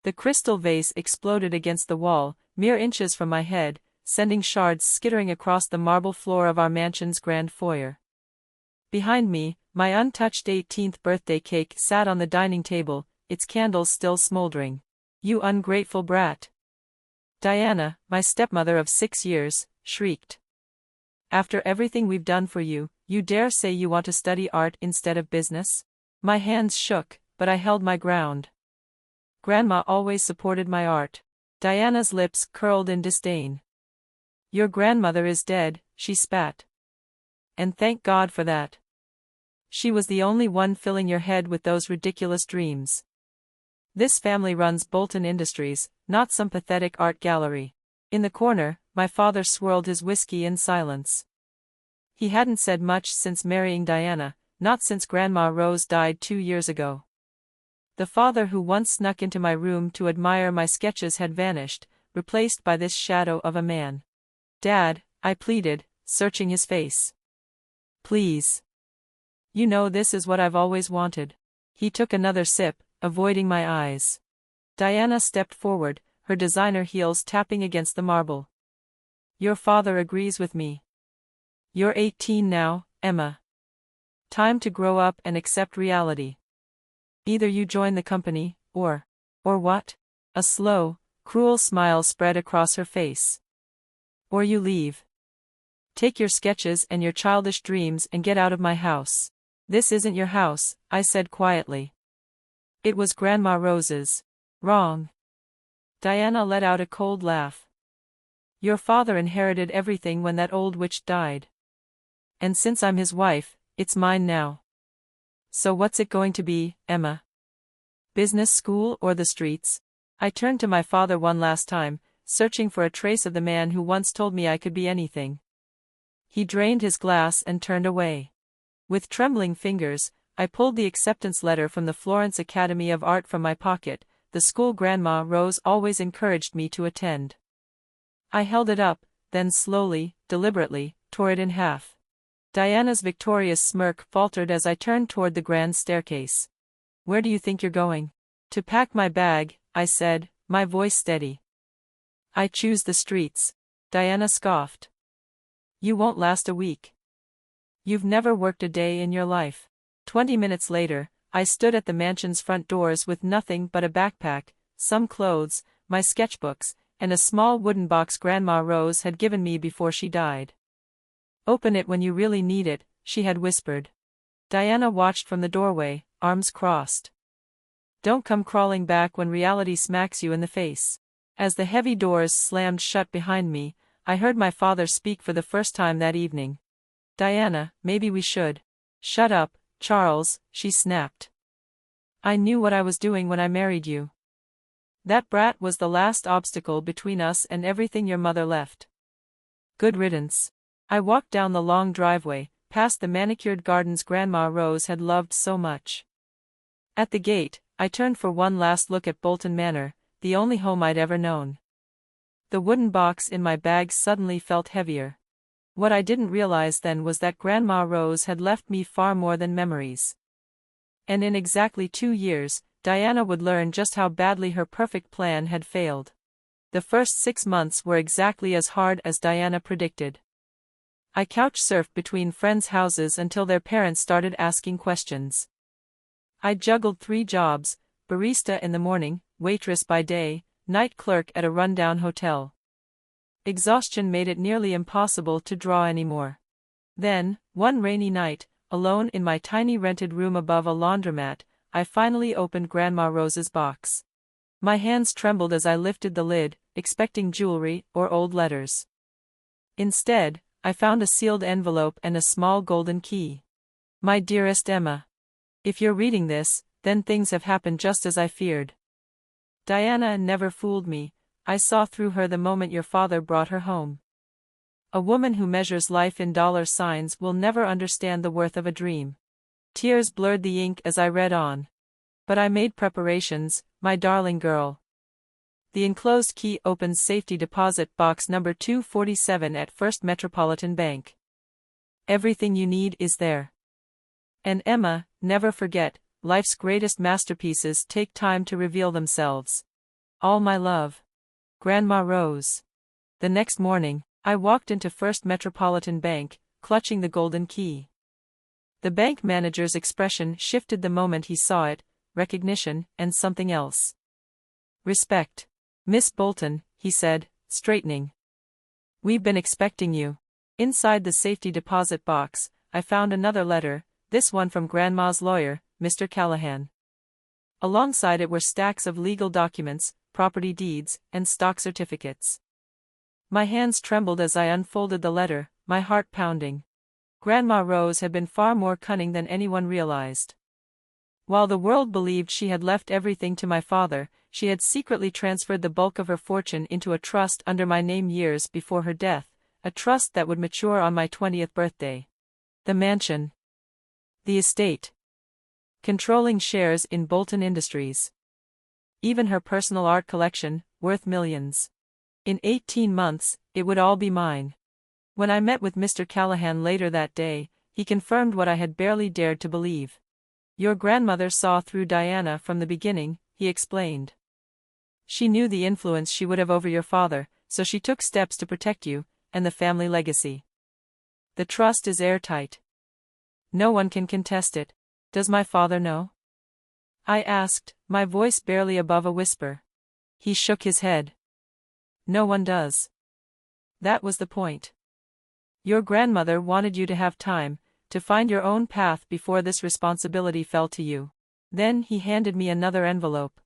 The crystal vase exploded against the wall, mere inches from my head, sending shards skittering across the marble floor of our mansion's grand foyer. Behind me, my untouched 18th birthday cake sat on the dining table, its candles still smoldering. "You ungrateful brat!" Diana, my stepmother of 6 years, shrieked. "After everything we've done for you, you dare say you want to study art instead of business?" My hands shook, but I held my ground. "Grandma always supported my art." Diana's lips curled in disdain. "Your grandmother is dead," she spat. "And thank God for that. She was the only one filling your head with those ridiculous dreams. This family runs Bolton Industries, not some pathetic art gallery." In the corner, my father swirled his whiskey in silence. He hadn't said much since marrying Diana, not since Grandma Rose died 2 years ago. The father who once snuck into my room to admire my sketches had vanished, replaced by this shadow of a man. "Dad," I pleaded, searching his face. "Please. You know this is what I've always wanted." He took another sip, avoiding my eyes. Diana stepped forward, her designer heels tapping against the marble. "Your father agrees with me. You're 18 now, Emma. Time to grow up and accept reality. Either you join the company, or what?" A slow, cruel smile spread across her face. "Or you leave. Take your sketches and your childish dreams and get out of my house." "This isn't your house," I said quietly. "It was Grandma Rose's." "Wrong." Diana let out a cold laugh. "Your father inherited everything when that old witch died. And since I'm his wife, it's mine now. So what's it going to be, Emma? Business school or the streets?" I turned to my father one last time, searching for a trace of the man who once told me I could be anything. He drained his glass and turned away. With trembling fingers, I pulled the acceptance letter from the Florence Academy of Art from my pocket, the school Grandma Rose always encouraged me to attend. I held it up, then slowly, deliberately, tore it in half. Diana's victorious smirk faltered as I turned toward the grand staircase. "Where do you think you're going?" "To pack my bag," I said, my voice steady. "I choose the streets." Diana scoffed. "You won't last a week. You've never worked a day in your life." 20 minutes later, I stood at the mansion's front doors with nothing but a backpack, some clothes, my sketchbooks, and a small wooden box Grandma Rose had given me before she died. "Open it when you really need it," she had whispered. Diana watched from the doorway, arms crossed. "Don't come crawling back when reality smacks you in the face." As the heavy doors slammed shut behind me, I heard my father speak for the first time that evening. "Diana, maybe we should." "Shut up, Charles," she snapped. "I knew what I was doing when I married you. That brat was the last obstacle between us and everything your mother left. Good riddance." I walked down the long driveway, past the manicured gardens Grandma Rose had loved so much. At the gate, I turned for one last look at Bolton Manor, the only home I'd ever known. The wooden box in my bag suddenly felt heavier. What I didn't realize then was that Grandma Rose had left me far more than memories. And in exactly 2 years, Diana would learn just how badly her perfect plan had failed. The first 6 months were exactly as hard as Diana predicted. I couch-surfed between friends' houses until their parents started asking questions. I juggled 3 jobs, barista in the morning, waitress by day, night clerk at a rundown hotel. Exhaustion made it nearly impossible to draw anymore. Then, one rainy night, alone in my tiny rented room above a laundromat, I finally opened Grandma Rose's box. My hands trembled as I lifted the lid, expecting jewelry or old letters. Instead, I found a sealed envelope and a small golden key. "My dearest Emma. If you're reading this, then things have happened just as I feared. Diana never fooled me. I saw through her the moment your father brought her home. A woman who measures life in dollar signs will never understand the worth of a dream." Tears blurred the ink as I read on. "But I made preparations, my darling girl. The enclosed key opens safety deposit box number 247 at First Metropolitan Bank. Everything you need is there. And Emma, never forget, life's greatest masterpieces take time to reveal themselves. All my love. Grandma rose. The next morning, I walked into First Metropolitan Bank, clutching the golden key. The bank manager's expression shifted the moment he saw it, recognition, and something else. Respect. Miss Bolton, he said, straightening. We've been expecting you. Inside the safety deposit box, I found another letter, this one from Grandma's lawyer, Mr. Callahan. Alongside it were stacks of legal documents, property deeds, and stock certificates. My hands trembled as I unfolded the letter, my heart pounding. Grandma Rose had been far more cunning than anyone realized. While the world believed she had left everything to my father, she had secretly transferred the bulk of her fortune into a trust under my name years before her death, a trust that would mature on my 20th birthday. The mansion. The estate. Controlling shares in Bolton Industries. Even her personal art collection, worth millions. In 18 months, it would all be mine. When I met with Mr. Callahan later that day, he confirmed what I had barely dared to believe. Your grandmother saw through Diana from the beginning, he explained. She knew the influence she would have over your father, so she took steps to protect you, and the family legacy. The trust is airtight. No one can contest it. Does my father know? I asked, my voice barely above a whisper. He shook his head. No one does. That was the point. Your grandmother wanted you to have time, to find your own path before this responsibility fell to you. Then he handed me another envelope.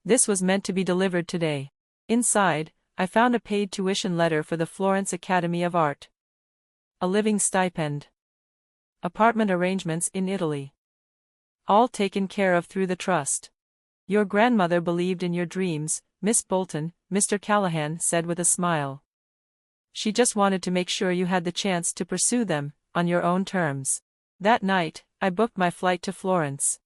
This was meant to be delivered today. Inside, I found a paid tuition letter for the Florence Academy of Art. A living stipend. Apartment arrangements in Italy. All taken care of through the trust. Your grandmother believed in your dreams, Miss Bolton, Mr. Callahan said with a smile. She just wanted to make sure you had the chance to pursue them, on your own terms. That night, I booked my flight to Florence.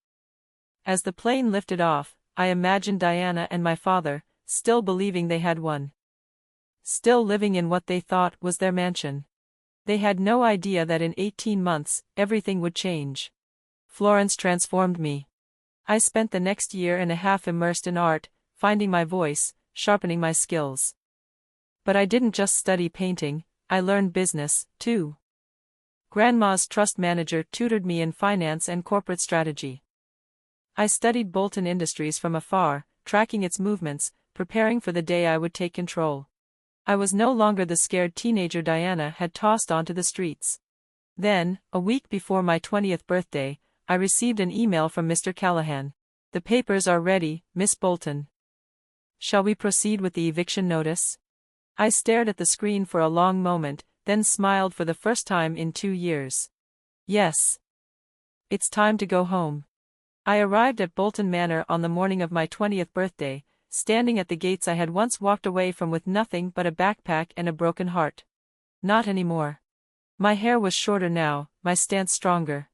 As the plane lifted off, I imagined Diana and my father, still believing they had won. Still living in what they thought was their mansion. They had no idea that in 18 months, everything would change. Florence transformed me. I spent the next year and a half immersed in art, finding my voice, sharpening my skills. But I didn't just study painting, I learned business, too. Grandma's trust manager tutored me in finance and corporate strategy. I studied Bolton Industries from afar, tracking its movements, preparing for the day I would take control. I was no longer the scared teenager Diana had tossed onto the streets. Then, a week before my 20th birthday, I received an email from Mr. Callahan. The papers are ready, Miss Bolton. Shall we proceed with the eviction notice? I stared at the screen for a long moment, then smiled for the first time in 2 years. Yes. It's time to go home. I arrived at Bolton Manor on the morning of my 20th birthday, standing at the gates I had once walked away from with nothing but a backpack and a broken heart. Not anymore. My hair was shorter now, my stance stronger.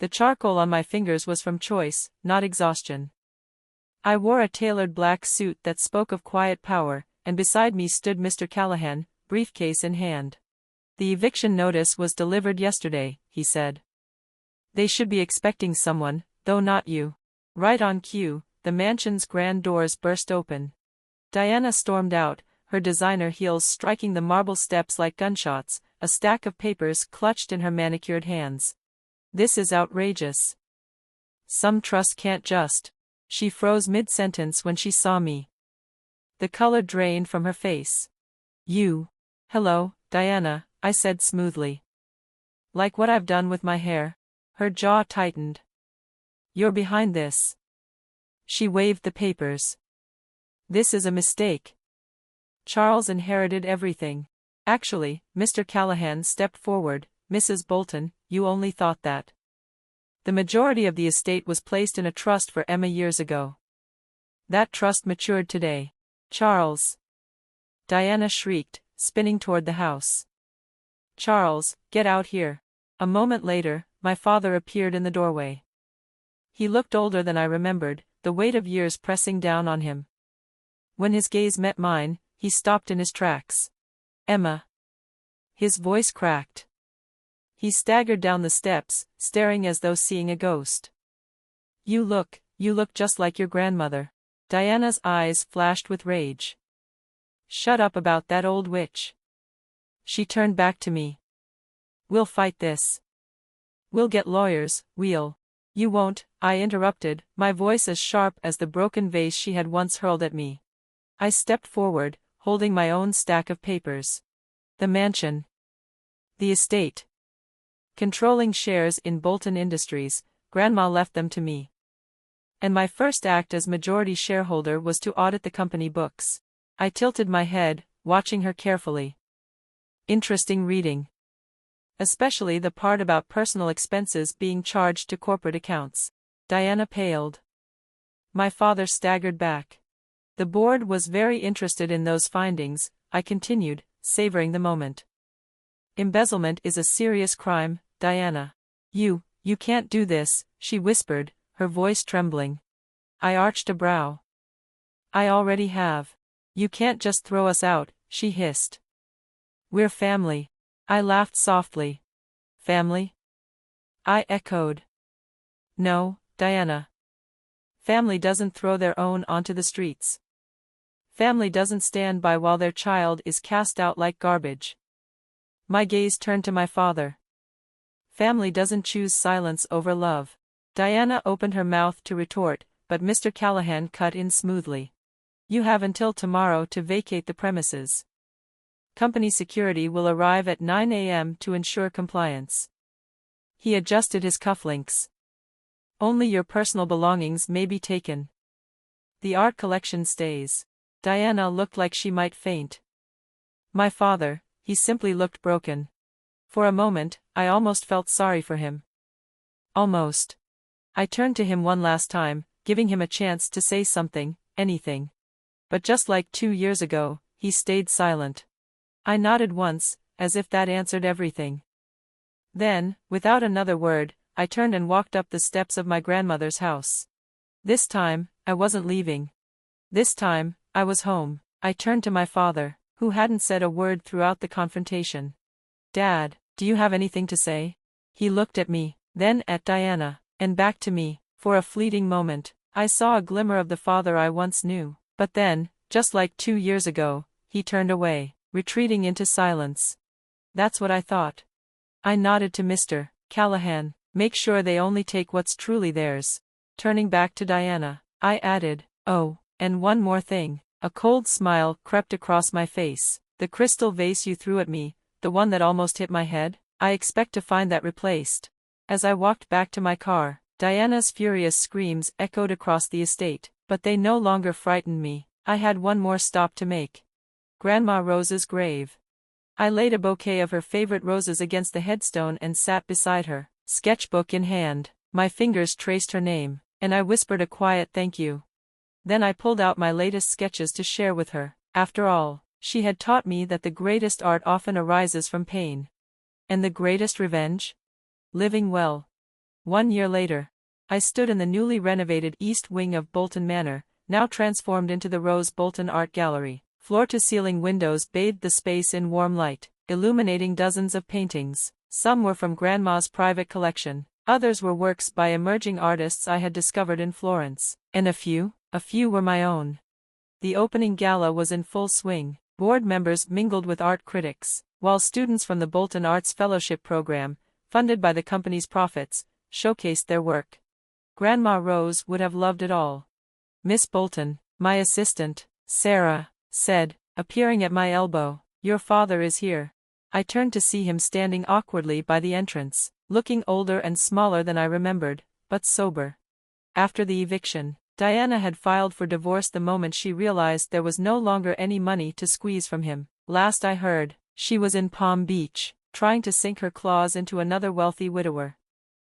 The charcoal on my fingers was from choice, not exhaustion. I wore a tailored black suit that spoke of quiet power, and beside me stood Mr. Callahan, briefcase in hand. The eviction notice was delivered yesterday, he said. They should be expecting someone, though not you. Right on cue, the mansion's grand doors burst open. Diana stormed out, her designer heels striking the marble steps like gunshots, a stack of papers clutched in her manicured hands. This is outrageous. Some trust can't just. She froze mid-sentence when she saw me. The color drained from her face. You. Hello, Diana, I said smoothly. Like what I've done with my hair? Her jaw tightened. You're behind this. She waved the papers. This is a mistake. Charles inherited everything. Actually, Mr. Callahan stepped forward. Mrs. Bolton, you only thought that. The majority of the estate was placed in a trust for Emma years ago. That trust matured today. Charles. Diana shrieked, spinning toward the house. Charles, get out here. A moment later, my father appeared in the doorway. He looked older than I remembered, the weight of years pressing down on him. When his gaze met mine, he stopped in his tracks. Emma. His voice cracked. He staggered down the steps, staring as though seeing a ghost. You look just like your grandmother. Diana's eyes flashed with rage. Shut up about that old witch. She turned back to me. We'll fight this. We'll get lawyers, we'll. You won't, I interrupted, my voice as sharp as the broken vase she had once hurled at me. I stepped forward, holding my own stack of papers. The mansion. The estate. Controlling shares in Bolton Industries, Grandma left them to me. And my first act as majority shareholder was to audit the company books. I tilted my head, watching her carefully. Interesting reading. Especially the part about personal expenses being charged to corporate accounts. Diana paled. My father staggered back. The board was very interested in those findings, I continued, savoring the moment. Embezzlement is a serious crime, Diana. You can't do this, she whispered, her voice trembling. I arched a brow. I already have. You can't just throw us out, she hissed. We're family. I laughed softly. Family? I echoed. No, Diana. Family doesn't throw their own onto the streets. Family doesn't stand by while their child is cast out like garbage. My gaze turned to my father. Family doesn't choose silence over love. Diana opened her mouth to retort, but Mr. Callahan cut in smoothly. You have until tomorrow to vacate the premises. Company security will arrive at 9 a.m. to ensure compliance. He adjusted his cufflinks. Only your personal belongings may be taken. The art collection stays. Diana looked like she might faint. My father, he simply looked broken. For a moment, I almost felt sorry for him. Almost. I turned to him one last time, giving him a chance to say something, anything. But just like 2 years ago, he stayed silent. I nodded once, as if that answered everything. Then, without another word, I turned and walked up the steps of my grandmother's house. This time, I wasn't leaving. This time, I was home. I turned to my father, who hadn't said a word throughout the confrontation. Dad, do you have anything to say? He looked at me, then at Diana, and back to me. For a fleeting moment, I saw a glimmer of the father I once knew. But then, just like 2 years ago, he turned away, retreating into silence. That's what I thought. I nodded to Mr. Callahan. Make sure they only take what's truly theirs. Turning back to Diana, I added, oh, and one more thing. A cold smile crept across my face. The crystal vase you threw at me, the one that almost hit my head, I expect to find that replaced. As I walked back to my car, Diana's furious screams echoed across the estate, but they no longer frightened me. I had one more stop to make. Grandma Rose's grave. I laid a bouquet of her favorite roses against the headstone and sat beside her, sketchbook in hand. My fingers traced her name, and I whispered a quiet thank you. Then I pulled out my latest sketches to share with her. After all, she had taught me that the greatest art often arises from pain. And the greatest revenge? Living well. 1 year later, I stood in the newly renovated East Wing of Bolton Manor, now transformed into the Rose Bolton Art Gallery. Floor-to-ceiling windows bathed the space in warm light, illuminating dozens of paintings. Some were from Grandma's private collection, others were works by emerging artists I had discovered in Florence, and a few were my own. The opening gala was in full swing. Board members mingled with art critics, while students from the Bolton Arts Fellowship program, funded by the company's profits, showcased their work. Grandma Rose would have loved it all. Miss Bolton, my assistant, Sarah, said, appearing at my elbow, your father is here. I turned to see him standing awkwardly by the entrance, looking older and smaller than I remembered, but sober. After the eviction, Diana had filed for divorce the moment she realized there was no longer any money to squeeze from him. Last I heard, she was in Palm Beach, trying to sink her claws into another wealthy widower.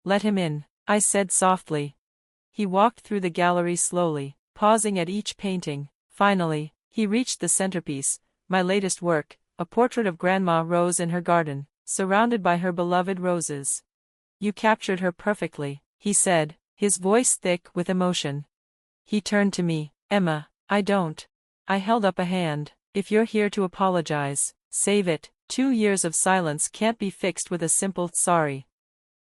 Let him in, I said softly. He walked through the gallery slowly, pausing at each painting. Finally, he reached the centerpiece, my latest work, a portrait of Grandma Rose in her garden, surrounded by her beloved roses. You captured her perfectly, he said, his voice thick with emotion. He turned to me, Emma, I don't. I held up a hand. If you're here to apologize, save it. 2 years of silence can't be fixed with a simple sorry.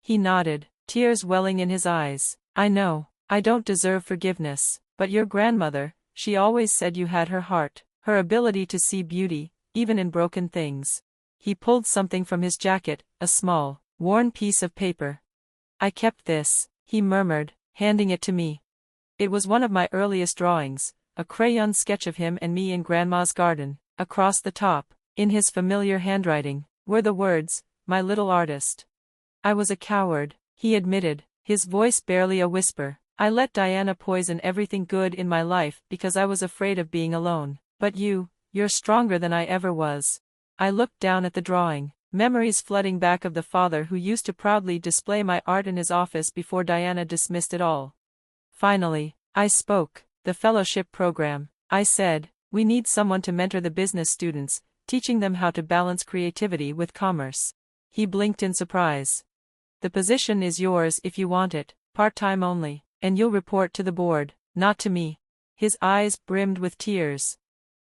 He nodded, tears welling in his eyes. I know, I don't deserve forgiveness, but your grandmother, She always said you had her heart, her ability to see beauty, even in broken things. He pulled something from his jacket, a small, worn piece of paper. I kept this, he murmured, handing it to me. It was one of my earliest drawings, a crayon sketch of him and me in Grandma's garden. Across the top, in his familiar handwriting, were the words, "My little artist." I was a coward, he admitted, his voice barely a whisper. I let Diana poison everything good in my life because I was afraid of being alone. But you're stronger than I ever was. I looked down at the drawing, memories flooding back of the father who used to proudly display my art in his office before Diana dismissed it all. Finally, I spoke. The fellowship program, I said, we need someone to mentor the business students, teaching them how to balance creativity with commerce. He blinked in surprise. The position is yours if you want it, part-time only, and you'll report to the board, not to me. His eyes brimmed with tears.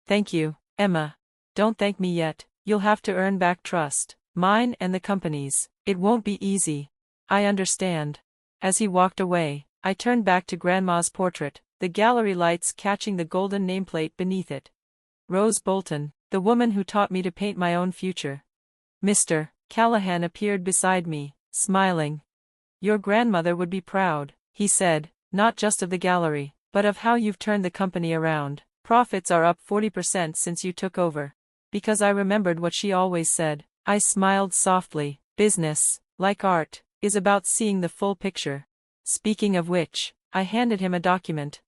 Thank you, Emma. Don't thank me yet, you'll have to earn back trust, mine and the company's. It won't be easy. I understand. As he walked away, I turned back to Grandma's portrait, the gallery lights catching the golden nameplate beneath it. Rose Bolton, the woman who taught me to paint my own future. Mr. Callahan appeared beside me, smiling. Your grandmother would be proud, he said, not just of the gallery, but of how you've turned the company around. Profits are up 40% since you took over. Because I remembered what she always said. I smiled softly. Business, like art, is about seeing the full picture. Speaking of which, I handed him a document.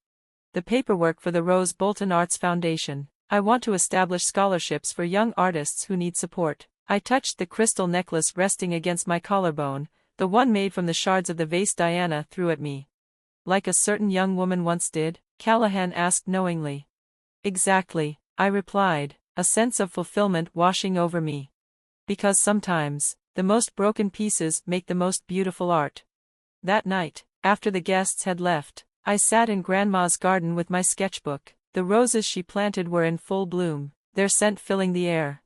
The paperwork for the Rose Bolton Arts Foundation. I want to establish scholarships for young artists who need support. I touched the crystal necklace resting against my collarbone, the one made from the shards of the vase Diana threw at me. Like a certain young woman once did? Callahan asked knowingly. Exactly, I replied, a sense of fulfillment washing over me. Because sometimes, the most broken pieces make the most beautiful art. That night, after the guests had left, I sat in Grandma's garden with my sketchbook. The roses she planted were in full bloom, their scent filling the air.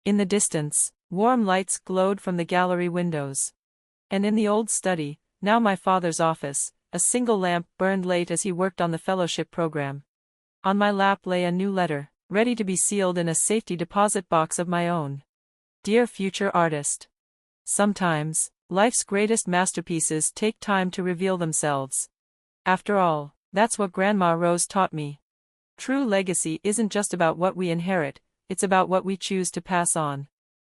In the distance, warm lights glowed from the gallery windows. And in the old study, now my father's office, a single lamp burned late as he worked on the fellowship program. On my lap lay a new letter, ready to be sealed in a safety deposit box of my own. Dear future artist. Sometimes, life's greatest masterpieces take time to reveal themselves. After all, that's what Grandma Rose taught me. True legacy isn't just about what we inherit, it's about what we choose to pass on.